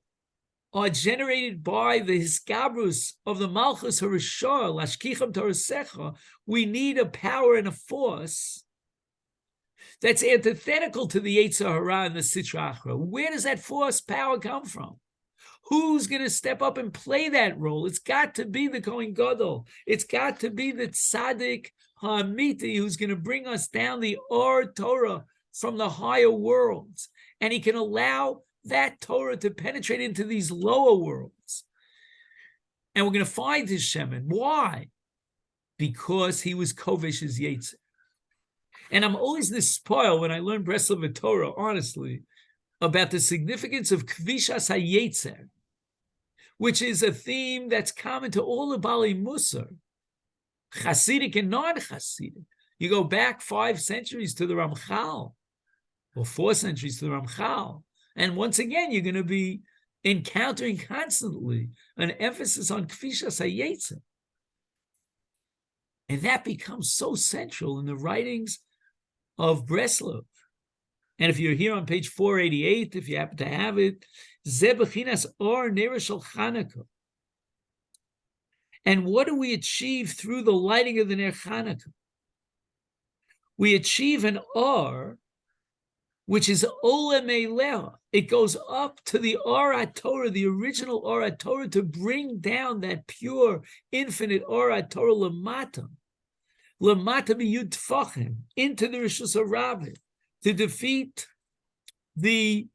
are generated by the hiskabrus of the Malchus HaRishah, Lashkicham Torah Secha, we need a power and a force that's antithetical to the Yetzer Hara and the Sitra Achra. Where does that force power come from? Who's going to step up and play that role? It's got to be the Kohen Gadol. It's got to be the Tzaddik HaAmiti who's going to bring us down the Or Torah from the higher worlds. And he can allow that Torah to penetrate into these lower worlds. And we're going to find his Shemen. Why? Because he was Kovesh's Yetzer. And I'm always spoiled when I learn Breslov Torah, honestly, about the significance of Kvishas HaYetzer, which is a theme that's common to all the Bali Musar, Hasidic and non-Hasidic. You go back 5 centuries to the Ramchal, or 4 centuries to the Ramchal, and once again, you're going to be encountering constantly an emphasis on Kfishas HaYetzer. And that becomes so central in the writings of Breslov. And if you're here on page 488, if you happen to have it, Ze Bechinas Or Nera Shel Chanuka. And what do we achieve through the lighting of the Ner Chanuka? We achieve an Or, which is Ola Meileha. It goes up to the Or HaTorah, the original Or HaTorah, to bring down that pure, infinite Or HaTorah Lamata. Lamata B'Yud Tfachim, into the Rishus HaRabbi, to defeat the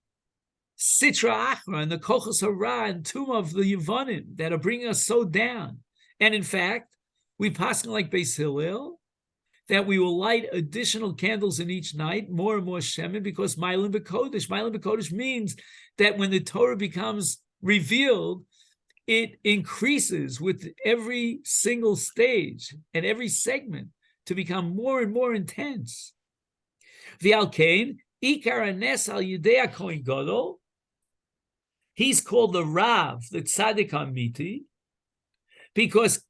Sitra Achra and the Kochos Hara and Tumah of the Yevonim that are bringing us so down. And in fact, we pass like Beis Hillel, that we will light additional candles in each night, more and more shemen, because Ma'alim B'Kodesh. Ma'alim B'Kodesh means that when the Torah becomes revealed, it increases with every single stage and every segment to become more and more intense. V'alkein, Ikar Hanes al Yidei Kohen Gadol, he's called the Rav, the Tzaddik Amiti, because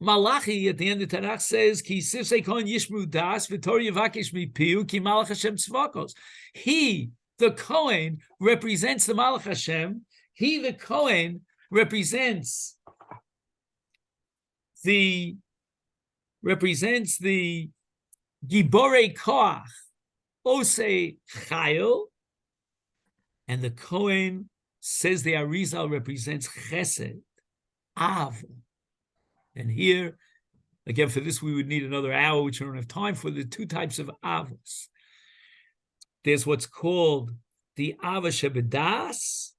Malachi at the end of Tanakh says, "Ki sifsei kohen yishmu das v'tor yevakesh mipiu ki malach Hashem tzvakos." He, the Kohen, represents the Malach Hashem. He, the Kohen, represents the Giborei Koach Osei Chayil, and the Kohen, says the Arizal, represents Chesed, Av. And here, again, for this, we would need another hour, which we don't have time for. The 2 types of avos. There's what's called the ava shebedas,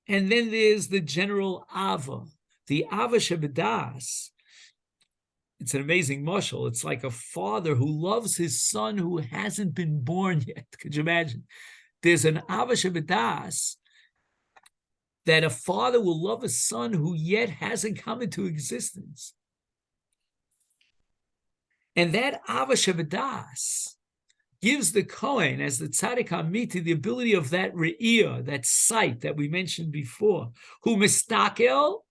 and then there's the general ava. The ava shebedas, it's an amazing mashal. It's like a father who loves his son who hasn't been born yet. Could you imagine? There's an ava shebedas, that a father will love a son who yet hasn't come into existence. And that Ava Shebedas gives the Kohen, as the Tzaddik HaMiti, the ability of that Re'iyah, that sight that we mentioned before, who mistakel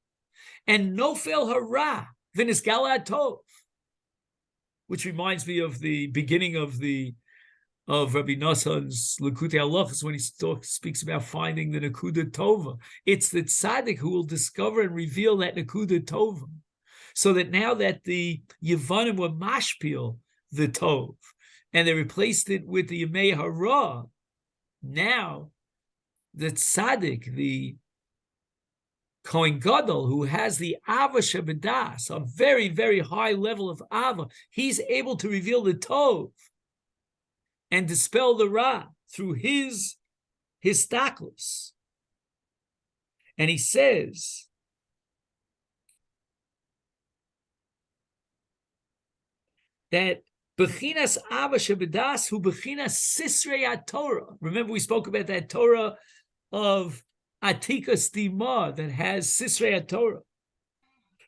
and nofel hara v'nisgal atov, which reminds me of the beginning of Rabbi Noson's Likutei Halachos when he speaks about finding the Nekuda Tova. It's the tzaddik who will discover and reveal that Nekuda Tova. So that now that the Yevonim were mashpil the Tov, and they replaced it with the Yemei Hara, now the tzaddik, the Kohen Gadol, who has the Ava Shebedas, a very, very high level of Ava, he's able to reveal the Tov and dispel the Ra through his histaklos. And he says that Bechinas Ava Shebedas hu Bechinas Sisrei Torah. Remember, we spoke about that Torah of Atika Stima that has Sisrei Torah.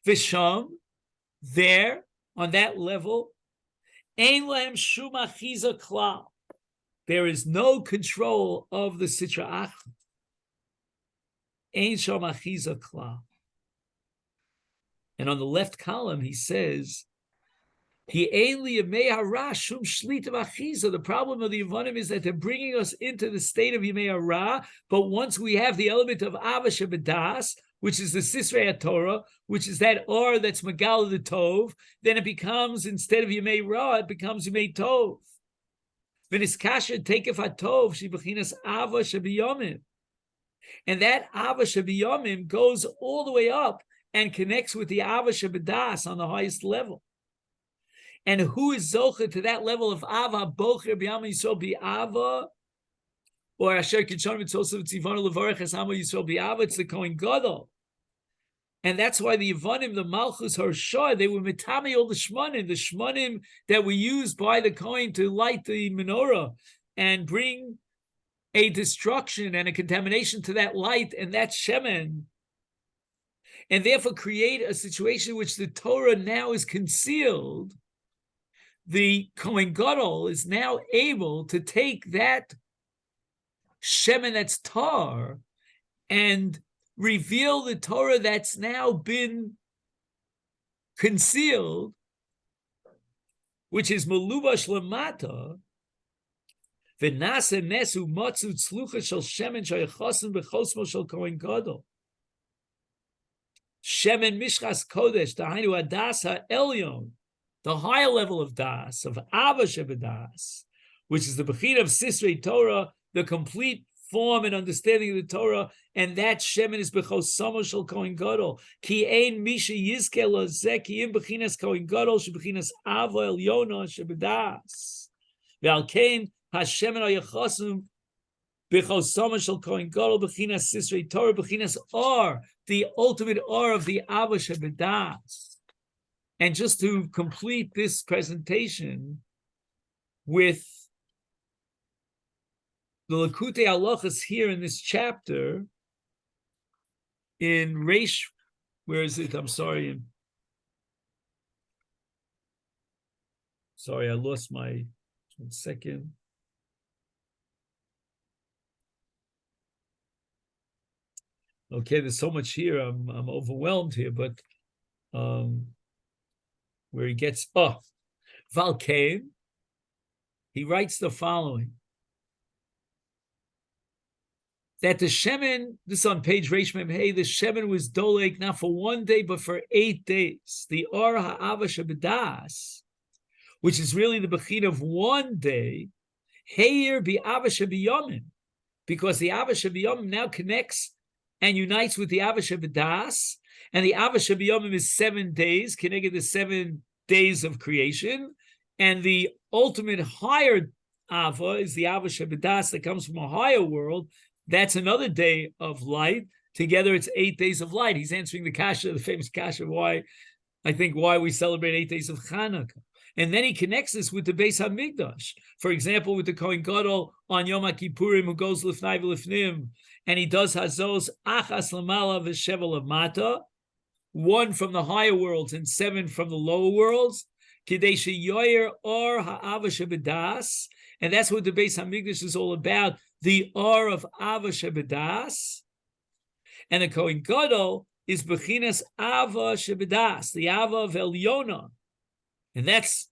Visham, there, on that level, Ein Lahem Shum Achiza Klal. There is no control of the Sitra Achra. Ein Shom Achiza Klal. And on the left column, he says, the problem of the Yevonim is that they're bringing us into the state of Yemei Hara, but once we have the element of Ava Shebedas, which is the Sisrei Torah, which is that Or that's Magal the Tov, then it becomes, instead of Yemei Ra, it becomes Yemei Tov. V'niskasha tekef hatov she bechinas Ava Shebiyomim. And that Ava Shebiyomim goes all the way up and connects with the Ava Shebedas on the highest level. And who is Zocha to that level of Ava, Bocher B'Yam Yisrael B'Ava, or Asher Kitshon Mitzvos Tzivonu Levarech Es Amo Yisrael B'Ava? It's the Kohen Gadol. And that's why the Yevonim, the Malchus Harshah, they were mitami all the shmanim that were used by the Kohen to light the menorah and bring a destruction and a contamination to that light and that shemen. and therefore create a situation in which the Torah now is concealed, the Kohen Gadol is now able to take that shemen that's tar and reveal the Torah that's now been concealed, which is melubash lamata, v'nasa nesu matzu tzlucha shel shemen shayachasim b'chosmo shel Kohen Gadol. Shemen mishchas kodesh, dahainu adas ha'elyon, the higher level of das, of Ava Shebedas, which is the Bechina of Sisrei Torah, the complete form and understanding of the Torah, and that Shemen is Bechosamo Shel Kohen Gadol. Ki ein misha yizke lozeh ki im Bechinas Kohen Gadol shebechinas Ava Elyona Shebedas. Ve'al kein haShemen haYachosum Bechosamo Shel Kohen Gadol Bechinas Sisrei Torah Bechinas Or, the ultimate Or of the Ava Shebedas. And just to complete this presentation with the Likutei Halachos here in this chapter, in Reish, where is it? I'm sorry. Sorry, I lost my 1 second. Okay, there's so much here. I'm overwhelmed here, but where he gets Valkain, he writes the following: that the shemen, this on page Reish Mem Hey, the shemen was doleg not for 1 day but for 8 days. The Or Ha'ava Shebedas, which is really the bechin of 1 day, Heir Bi Ava Shebiyomim, because the Ava Shebiyomim now connects and unites with the Ava Shebedas, and the Ava Shebiyomim is 7 days, connected the 7 days of creation, and the ultimate higher Ava is the Ava Shebedas that comes from a higher world. That's another day of light. Together, it's 8 days of light. He's answering the kasha, the famous kasha, why we celebrate 8 days of Chanuka. And then he connects this with the Beis HaMikdash. For example, with the Kohen Gadol on Yom HaKippurim, who goes Lifnai V'Lifnim, and he does Hazos Achas Lamala V'Sheva Lamata, 1 from the higher worlds and 7 from the lower worlds. Kidei sheyoyer or ha'ava shebedas, and that's what the Beis HaMikdash is all about, the or of Ava Shebedas. And the Kohen Gadol is Bechinas Ava Shebedas, the Ava of Elyona. And that's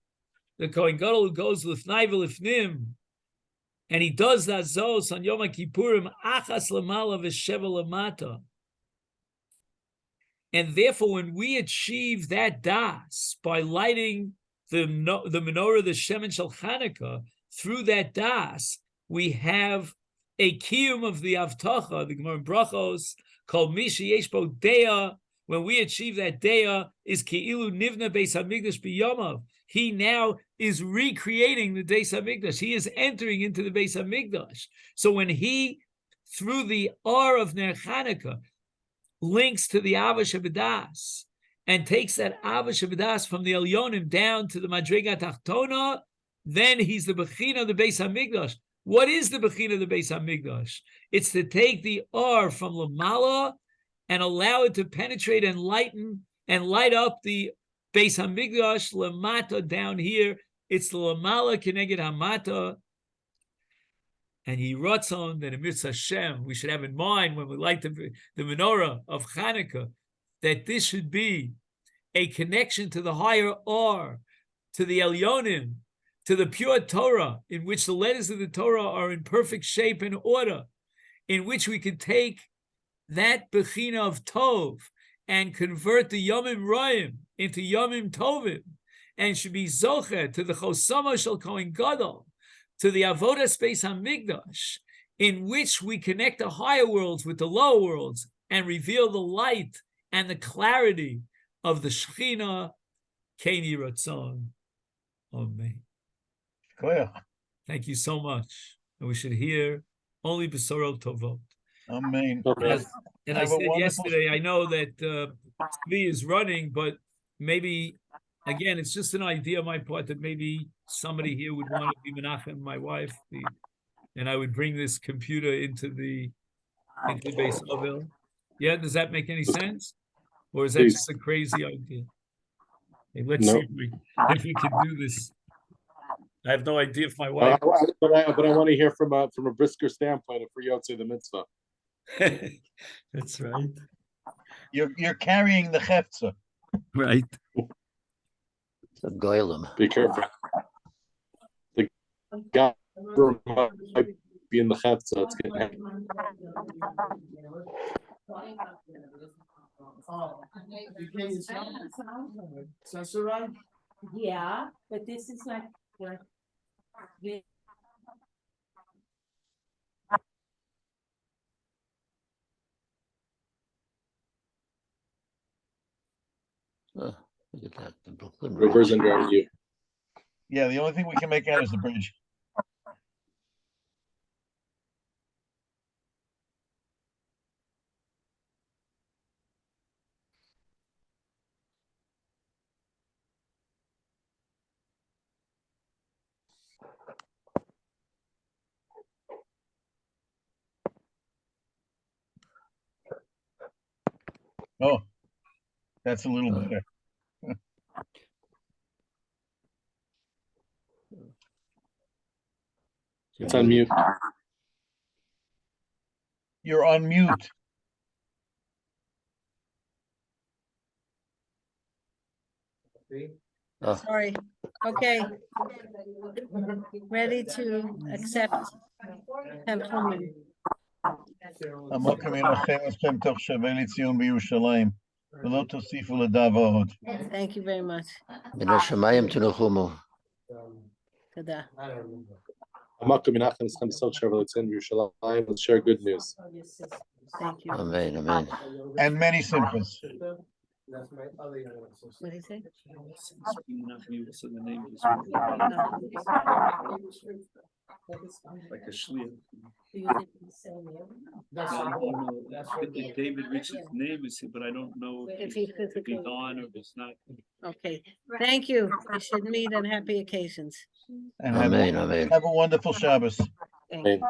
the Kohen Gadol who goes Lifnai V'Lifnim, and he does that Zos on Yom HaKippurim, Achas Lamala V'Sheva Lamata. And therefore, when we achieve that das by lighting the menorah, the Shemen Shel Chanukah, through that das, we have a kiyum of the Avtacha, the Gemara in Brachos, called Mishi Yeshbo Deya. When we achieve that Deya, is Ki'ilu Nivna Beis HaMikdash B'Yomav. He now is recreating the Beis HaMikdash. He is entering into the Beis HaMikdash. So when he, through the Or of Ner Chanukah, links to the Ava Shebedas and takes that Ava Shebedas from the Elyonim down to the Madrega Tachtona, then he's the Bechina of the Beis HaMikdash. What is the Bechina of the Beis HaMikdash? It's to take the Or from Lamala and allow it to penetrate and lighten and light up the Beis HaMikdash Lamata down here. It's the Lamala Keneged Hamata. And he writes on that in Mitzvah Hashem, we should have in mind when we light the menorah of Chanukah, that this should be a connection to the higher Or, to the Elyonim, to the pure Torah, in which the letters of the Torah are in perfect shape and order, in which we can take that Bechina of Tov and convert the Yomim Rayim into Yomim Tovim, and should be Zocher to the Chosama Shel Kohen Gadol, to the Avodas Beis HaMikdash, in which we connect the higher worlds with the lower worlds and reveal the light and the clarity of the Shechina. Keni Ratzon. Amen. Clear. Thank you so much. And we should hear only Besorot Tovot. Amen. And I Have a said wonderful- yesterday, I know that Tzvi is running, but maybe, again, it's just an idea on my part that maybe somebody here would want to be Menachem, my wife, and I would bring this computer into the base level. Yeah, does that make any sense? Or is that Please. just a crazy idea? Hey, let's No. see if we can do this. I have no idea if my But wife. I want to hear from a brisker standpoint for Yotze the mitzvah. That's right. You're carrying the chefza. Right. It's a goylem. Be careful. The guy might be in the chetza. It's gonna happen. Yeah, but this is like. Oh, look at that, the Brooklyn Rivers Bridge. and you. Yeah, the only thing we can make out is the bridge. Oh, that's a little better. It's on mute. You're on mute. Oh, Sorry. Okay. Ready to accept Tanchumim. עמוק ינחם אתכם תוך שווה לציון בירושלים, ולא תוסיפו לדאבה עוד. Thank you very much. מן השמיים תנוחמו. תודה. Amakum Menachem is going to sell Chevrolet in Yerushalayim. Let's share good news. Thank you. Amen, amen. And many simchas. What did he say? Like a shliach. Do you think he's saying it? David Rich's name is here, but I don't know If he physically. he's on or if it's not. Okay. Thank you. We should meet on happy occasions. And Amen, amen. have a wonderful Shabbos. Thank you.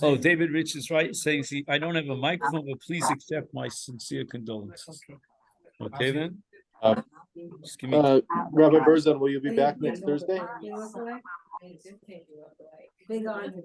Oh, David Rich is right, saying, see, I don't have a microphone, but please accept my sincere condolences. Okay, then? Just give me. Rabbi Berzon, will you be back next Thursday? Big on.